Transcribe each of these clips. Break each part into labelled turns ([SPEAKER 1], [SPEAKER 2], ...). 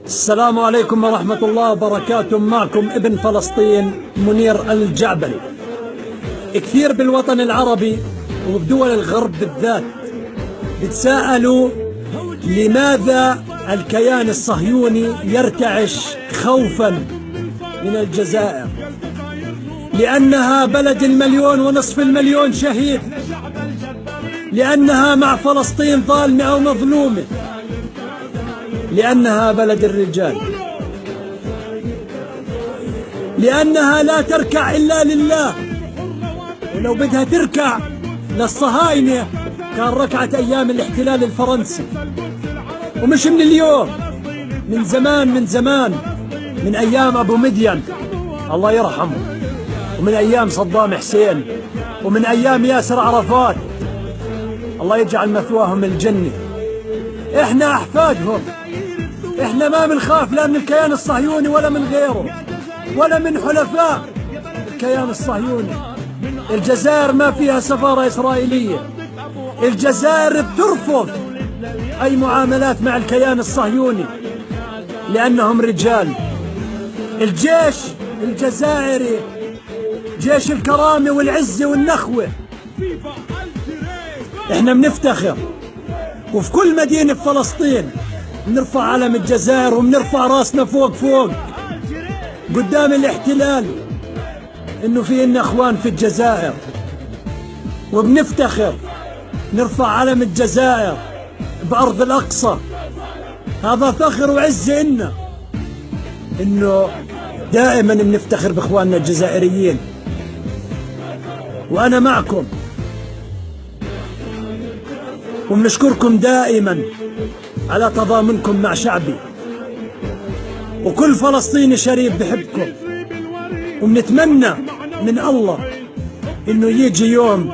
[SPEAKER 1] السلام عليكم ورحمة الله وبركاته. معكم ابن فلسطين منير الجعبري. كثير بالوطن العربي وبدول الغرب بالذات بتساءلوا لماذا الكيان الصهيوني يرتعش خوفا من الجزائر، لأنها بلد 1,500,000 شهيد، لأنها مع فلسطين ظالمة أو مظلومة، لأنها بلد الرجال، لأنها لا تركع إلا لله، ولو بدها تركع للصهاينة كان ركعت أيام الاحتلال الفرنسي، ومش من اليوم، من زمان من أيام أبو مدين الله يرحمه، ومن أيام صدام حسين، ومن أيام ياسر عرفات الله يجعل مثواهم الجنة. إحنا أحفادهم، إحنا ما بنخاف لا من الكيان الصهيوني ولا من غيره ولا من حلفاء الكيان الصهيوني. الجزائر ما فيها سفارة إسرائيلية، الجزائر بترفض أي معاملات مع الكيان الصهيوني لأنهم رجال. الجيش الجزائري جيش الكرامة والعزة والنخوة. إحنا بنفتخر، وفي كل مدينة في فلسطين بنرفع علم الجزائر وبنرفع راسنا فوق قدام الاحتلال إنه في إلنا إخوان في الجزائر، وبنفتخر نرفع علم الجزائر بأرض الأقصى. هذا فخر وعزة إلنا، إنه دائما بنفتخر بإخواننا الجزائريين، وأنا معكم وبنشكركم دائما على تضامنكم مع شعبي، وكل فلسطيني شريف بحبكم، وبنتمنى من الله إنه يجي يوم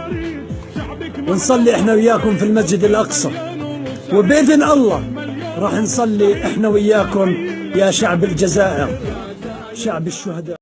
[SPEAKER 1] ونصلي إحنا وياكم في المسجد الأقصى، وبإذن الله راح نصلي إحنا وياكم يا شعب الجزائر، شعب الشهداء.